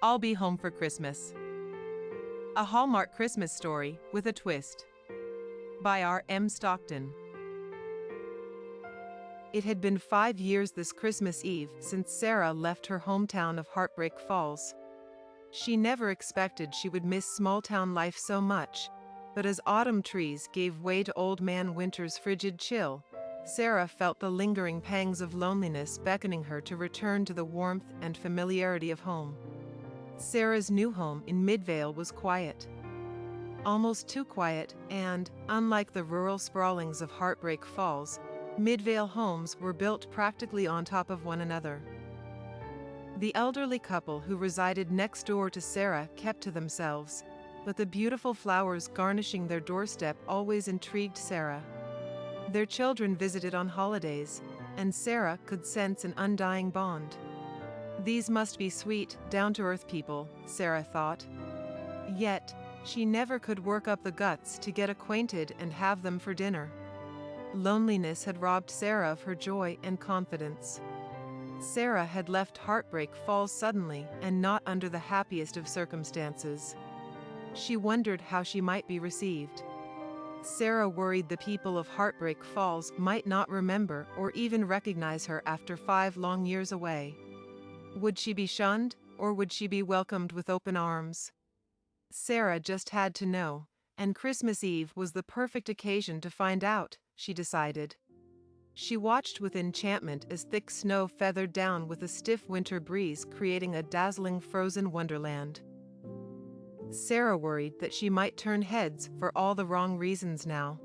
I'll Be Home for Christmas. A Hallmark Christmas story with a twist. By R M Stockton. It had been 5 years this Christmas Eve since Sarah left her hometown of Heartbreak Falls. She never expected she would miss small-town life so much, but as autumn trees gave way to Old Man Winter's frigid chill, Sarah felt the lingering pangs of loneliness beckoning her to return to the warmth and familiarity of home. Sarah's new home in Midvale was quiet. Almost too quiet, and, unlike the rural sprawlings of Heartbreak Falls, Midvale homes were built practically on top of one another. The elderly couple who resided next door to Sarah kept to themselves, but the beautiful flowers garnishing their doorstep always intrigued Sarah. Their children visited on holidays, and Sarah could sense an undying bond. These must be sweet, down-to-earth people, Sarah thought. Yet, she never could work up the guts to get acquainted and have them for dinner. Loneliness had robbed Sarah of her joy and confidence. Sarah had left Heartbreak Falls suddenly and not under the happiest of circumstances. She wondered how she might be received. Sarah worried the people of Heartbreak Falls might not remember or even recognize her after 5 long years away. Would she be shunned, or would she be welcomed with open arms? Sarah just had to know, and Christmas Eve was the perfect occasion to find out, she decided. She watched with enchantment as thick snow feathered down with a stiff winter breeze, creating a dazzling frozen wonderland. Sarah worried that she might turn heads for all the wrong reasons now.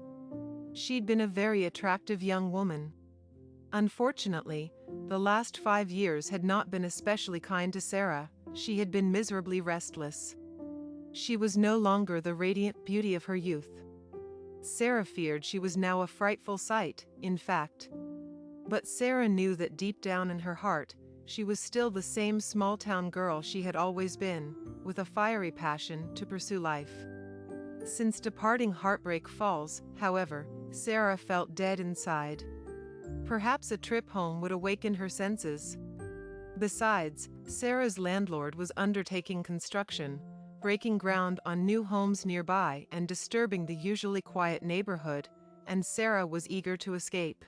She'd been a very attractive young woman. Unfortunately, the last 5 years had not been especially kind to Sarah. She had been miserably restless. She was no longer the radiant beauty of her youth. Sarah feared she was now a frightful sight, in fact. But Sarah knew that deep down in her heart, she was still the same small-town girl she had always been, with a fiery passion to pursue life. Since departing Heartbreak Falls, however, Sarah felt dead inside. Perhaps a trip home would awaken her senses. Besides, Sarah's landlord was undertaking construction, breaking ground on new homes nearby and disturbing the usually quiet neighborhood, and Sarah was eager to escape.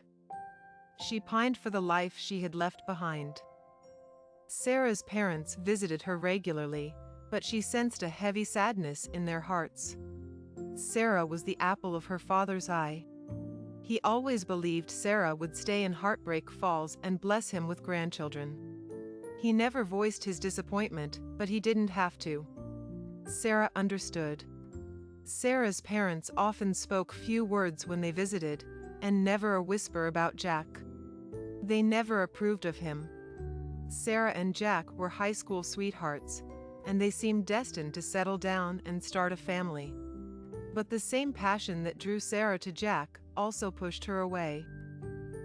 She pined for the life she had left behind. Sarah's parents visited her regularly, but she sensed a heavy sadness in their hearts. Sarah was the apple of her father's eye. He always believed Sarah would stay in Heartbreak Falls and bless him with grandchildren. He never voiced his disappointment, but he didn't have to. Sarah understood. Sarah's parents often spoke few words when they visited, and never a whisper about Jack. They never approved of him. Sarah and Jack were high school sweethearts, and they seemed destined to settle down and start a family. But the same passion that drew Sarah to Jack also pushed her away.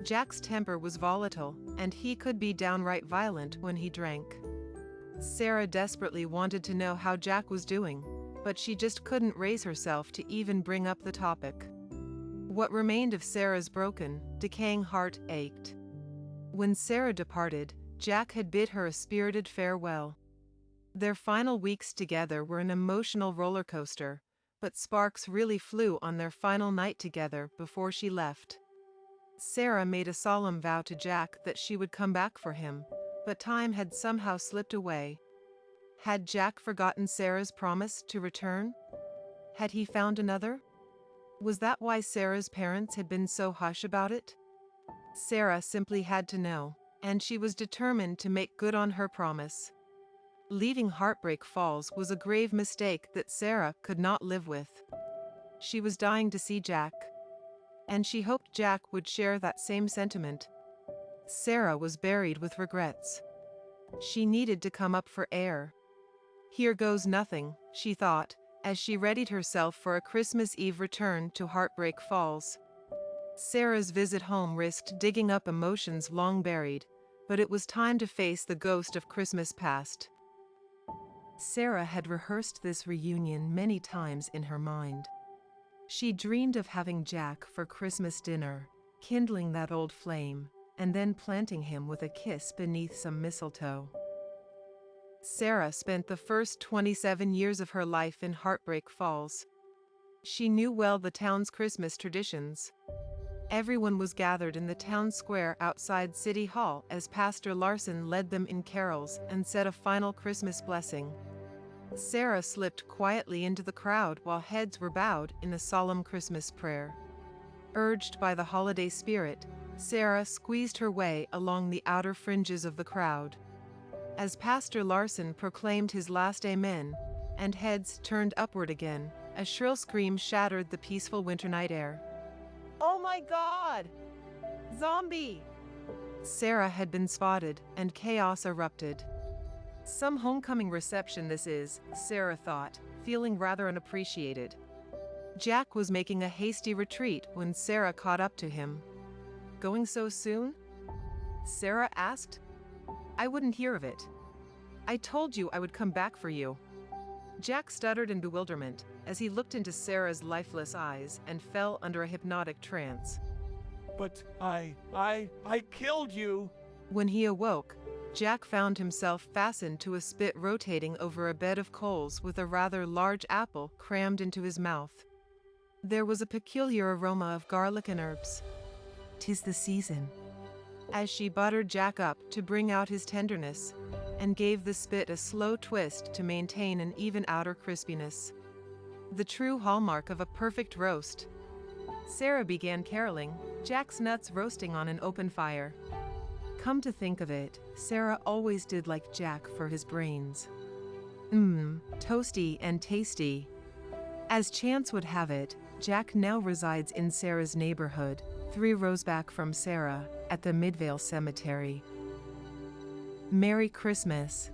Jack's temper was volatile, and he could be downright violent when he drank. Sarah desperately wanted to know how Jack was doing, but she just couldn't raise herself to even bring up the topic. What remained of Sarah's broken, decaying heart ached. When Sarah departed, Jack had bid her a spirited farewell. Their final weeks together were an emotional roller coaster, but sparks really flew on their final night together before she left. Sarah made a solemn vow to Jack that she would come back for him, but time had somehow slipped away. Had Jack forgotten Sarah's promise to return? Had he found another? Was that why Sarah's parents had been so hush about it? Sarah simply had to know, and she was determined to make good on her promise. Leaving Heartbreak Falls was a grave mistake that Sarah could not live with. She was dying to see Jack, and she hoped Jack would share that same sentiment. Sarah was buried with regrets. She needed to come up for air. Here goes nothing, she thought, as she readied herself for a Christmas Eve return to Heartbreak Falls. Sarah's visit home risked digging up emotions long buried, but it was time to face the ghost of Christmas past. Sarah had rehearsed this reunion many times in her mind. She dreamed of having Jack for Christmas dinner, kindling that old flame, and then planting him with a kiss beneath some mistletoe. Sarah spent the first 27 years of her life in Heartbreak Falls. She knew well the town's Christmas traditions. Everyone was gathered in the town square outside City Hall as Pastor Larson led them in carols and said a final Christmas blessing. Sarah slipped quietly into the crowd while heads were bowed in a solemn Christmas prayer. Urged by the holiday spirit, Sarah squeezed her way along the outer fringes of the crowd. As Pastor Larson proclaimed his last amen, and heads turned upward again, a shrill scream shattered the peaceful winter night air. "Oh my God! Zombie!" Sarah had been spotted, and chaos erupted. Some homecoming reception this is, Sarah thought, feeling rather unappreciated. Jack was making a hasty retreat when Sarah caught up to him. "Going so soon?" Sarah asked. "I wouldn't hear of it. I told you I would come back for you." Jack stuttered in bewilderment as he looked into Sarah's lifeless eyes and fell under a hypnotic trance. "But I killed you." When he awoke, Jack found himself fastened to a spit rotating over a bed of coals with a rather large apple crammed into his mouth. There was a peculiar aroma of garlic and herbs. "'Tis the season." As she buttered Jack up to bring out his tenderness, and gave the spit a slow twist to maintain an even outer crispiness. The true hallmark of a perfect roast. Sarah began caroling, Jack's nuts roasting on an open fire. Come to think of it, Sarah always did like Jack for his brains. Toasty and tasty. As chance would have it, Jack now resides in Sarah's neighborhood, 3 rows back from Sarah, at the Midvale Cemetery. Merry Christmas.